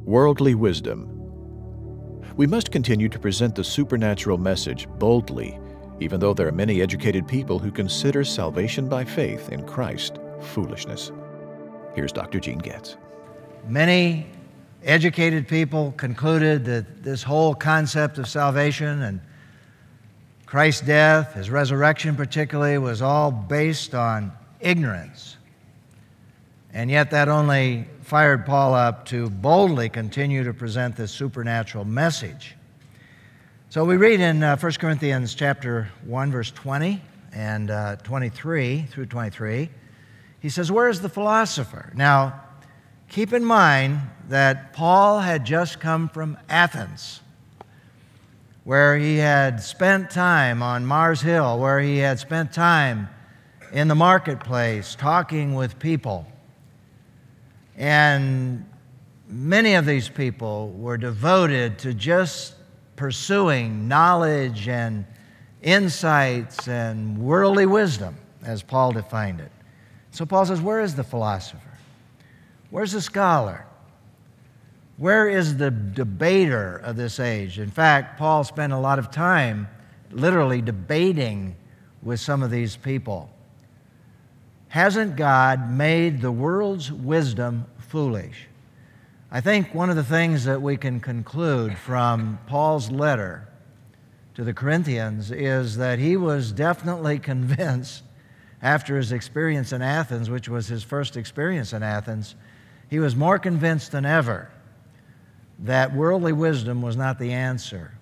Worldly wisdom. We must continue to present the supernatural message boldly, even though there are many educated people who consider salvation by faith in Christ foolishness. Here's Dr. Gene Getz. Many educated people concluded that this whole concept of salvation and Christ's death, His resurrection particularly, was all based on ignorance. And yet that only fired Paul up to boldly continue to present this supernatural message. So we read in 1 Corinthians chapter 1, verse 20 and 23 through 23, he says, "Where is the philosopher?" Now, keep in mind that Paul had just come from Athens, where he had spent time on Mars Hill, where he had spent time in the marketplace talking with people. And many of these people were devoted to just pursuing knowledge and insights and worldly wisdom, as Paul defined it. So Paul says, where is the philosopher? Where's the scholar? Where is the debater of this age? In fact, Paul spent a lot of time literally debating with some of these people. Hasn't God made the world's wisdom foolish? I think one of the things that we can conclude from Paul's letter to the Corinthians is that he was definitely convinced after his experience in Athens, which was his first experience in Athens, he was more convinced than ever that worldly wisdom was not the answer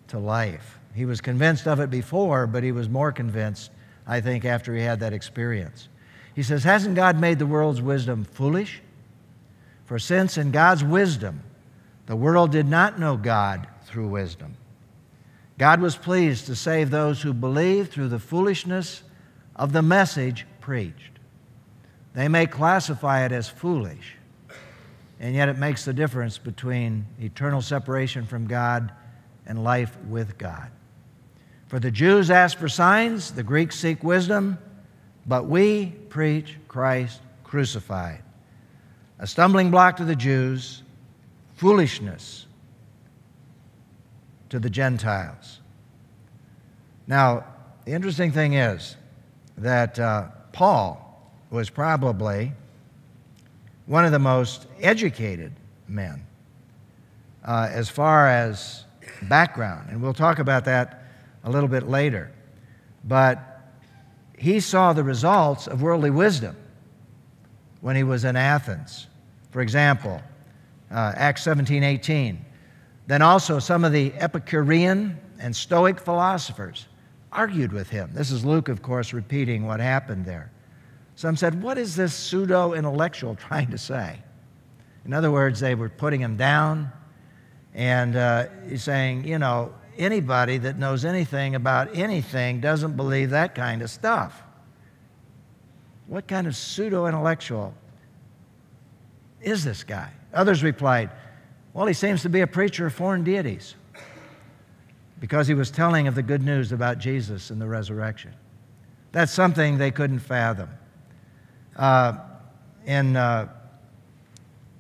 to life. He was convinced of it before, but he was more convinced, I think, after he had that experience. He says, hasn't God made the world's wisdom foolish? For since in God's wisdom the world did not know God through wisdom, God was pleased to save those who believe through the foolishness of the message preached. They may classify it as foolish, and yet it makes the difference between eternal separation from God and life with God. For the Jews ask for signs, the Greeks seek wisdom, but we preach Christ crucified, a stumbling block to the Jews, foolishness to the Gentiles. Now, the interesting thing is that Paul was probably one of the most educated men as far as background, and we'll talk about that a little bit later. But he saw the results of worldly wisdom when he was in Athens. For example, Acts 17:18. Then also some of the Epicurean and Stoic philosophers argued with him. This is Luke, of course, repeating what happened there. Some said, what is this pseudo-intellectual trying to say? In other words, they were putting him down and he's saying, you know, anybody that knows anything about anything doesn't believe that kind of stuff. What kind of pseudo-intellectual is this guy? Others replied, well, he seems to be a preacher of foreign deities because he was telling of the good news about Jesus and the resurrection. That's something they couldn't fathom. In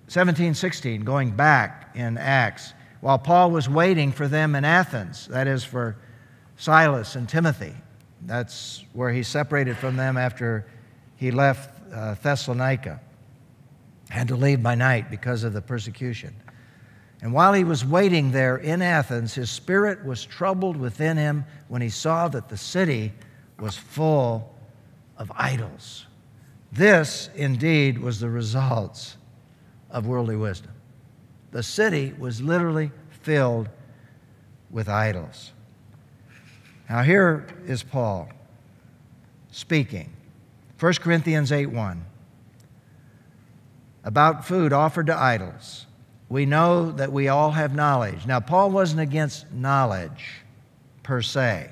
17:16, going back in Acts, while Paul was waiting for them in Athens, that is for Silas and Timothy, that's where he separated from them after he left Thessalonica, had to leave by night because of the persecution. And while he was waiting there in Athens, his spirit was troubled within him when he saw that the city was full of idols. This, indeed, was the results of worldly wisdom. The city was literally filled with idols. Now here is Paul speaking. 1 Corinthians 8:1. About food offered to idols. We know that we all have knowledge. Now, Paul wasn't against knowledge per se,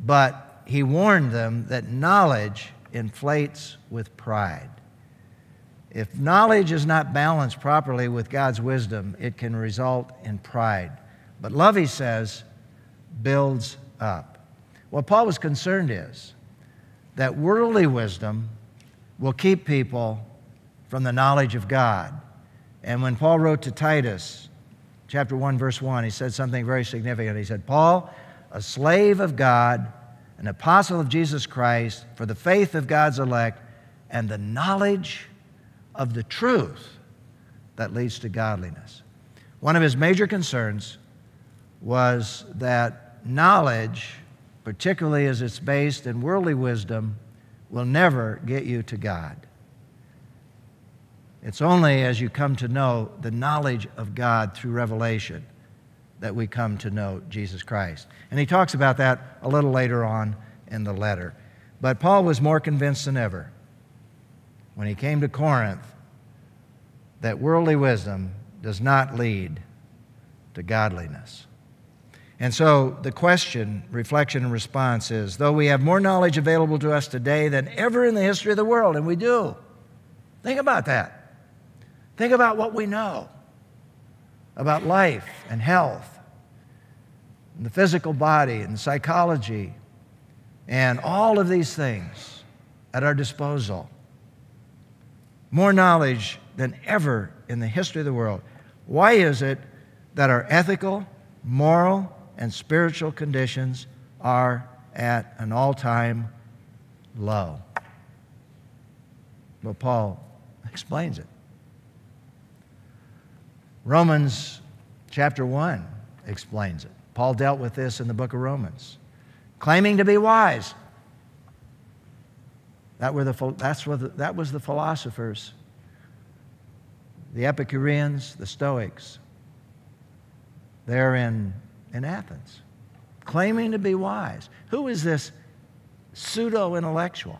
but he warned them that knowledge inflates with pride. If knowledge is not balanced properly with God's wisdom, it can result in pride. But love, he says, builds up. What Paul was concerned is that worldly wisdom will keep people from the knowledge of God, And when Paul wrote to Titus, chapter 1, verse 1, he said something very significant. He said, Paul, a slave of God, an apostle of Jesus Christ, for the faith of God's elect, and the knowledge of the truth that leads to godliness. One of his major concerns was that knowledge, particularly as it's based in worldly wisdom, will never get you to God. It's only as you come to know the knowledge of God through revelation that we come to know Jesus Christ. And he talks about that a little later on in the letter. But Paul was more convinced than ever when he came to Corinth that worldly wisdom does not lead to godliness. And so the question, reflection, and response is, though we have more knowledge available to us today than ever in the history of the world, and we do, think about that. Think about what we know about life and health, and the physical body and psychology, and all of these things at our disposal. More knowledge than ever in the history of the world. Why is it that our ethical, moral, and spiritual conditions are at an all-time low? Well, Paul explains it. Romans chapter 1 explains it. Paul dealt with this in the book of Romans. Claiming to be wise. That was the philosophers, the Epicureans, the Stoics, there in Athens, claiming to be wise. Who is this pseudo-intellectual?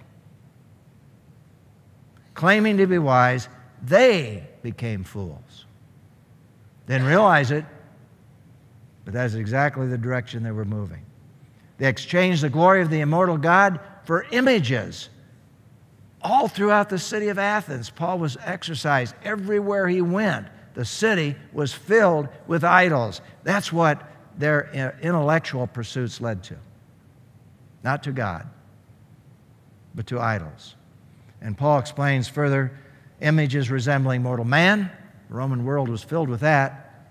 Claiming to be wise, they became fools. Didn't realize it, but that's exactly the direction they were moving. They exchanged the glory of the immortal God for images. All throughout the city of Athens, Paul was exercised. Everywhere he went, the city was filled with idols. That's what their intellectual pursuits led to. Not to God, but to idols. And Paul explains further, images resembling mortal man. The Roman world was filled with that.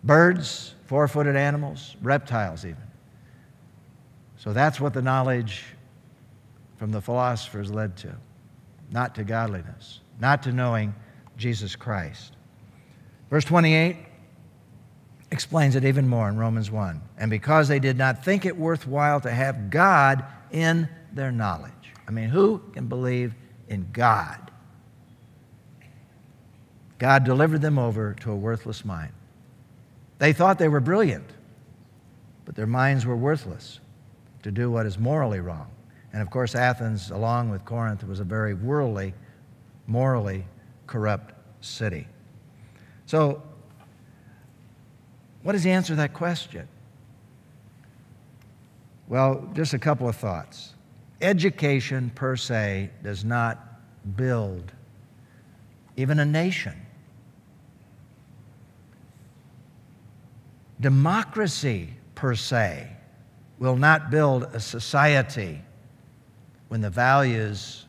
Birds, four-footed animals, reptiles even. So that's what the knowledge from the philosophers led to. Not to godliness, not to knowing Jesus Christ. Verse 28 explains it even more in Romans 1. And because they did not think it worthwhile to have God in their knowledge. I mean, who can believe in God? God delivered them over to a worthless mind. They thought they were brilliant, but their minds were worthless to do what is morally wrong. And of course, Athens, along with Corinth, was a very worldly, morally corrupt city. So, what is the answer to that question? Well, just a couple of thoughts. Education per se does not build even a nation. Democracy per se will not build a society when the values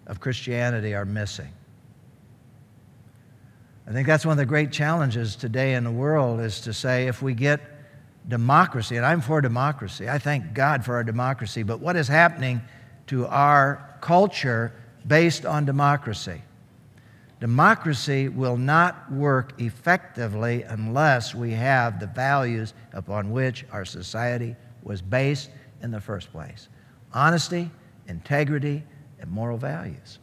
of Christianity are missing. I think that's one of the great challenges today in the world, is to say, if we get democracy, and I'm for democracy, I thank God for our democracy, but what is happening to our culture based on democracy? Democracy will not work effectively unless we have the values upon which our society was based in the first place. Honesty, integrity, and moral values.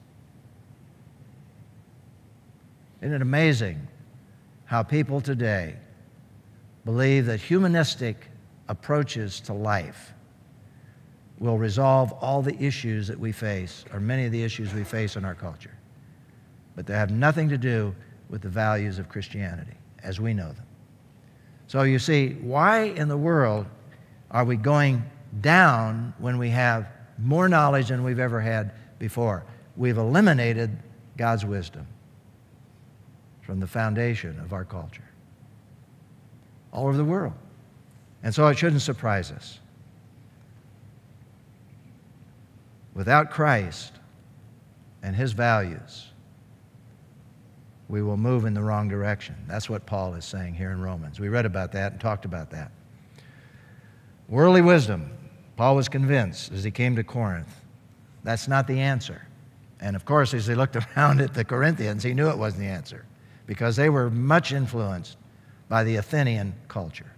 Isn't it amazing how people today believe that humanistic approaches to life will resolve all the issues that we face, or many of the issues we face in our culture, but they have nothing to do with the values of Christianity as we know them. So you see, why in the world are we going down when we have more knowledge than we've ever had before? We've eliminated God's wisdom from the foundation of our culture all over the world. And so it shouldn't surprise us. Without Christ and His values, we will move in the wrong direction. That's what Paul is saying here in Romans. We read about that and talked about that. Worldly wisdom, Paul was convinced as he came to Corinth, that's not the answer. And of course, as he looked around at the Corinthians, he knew it wasn't the answer because they were much influenced by the Athenian culture.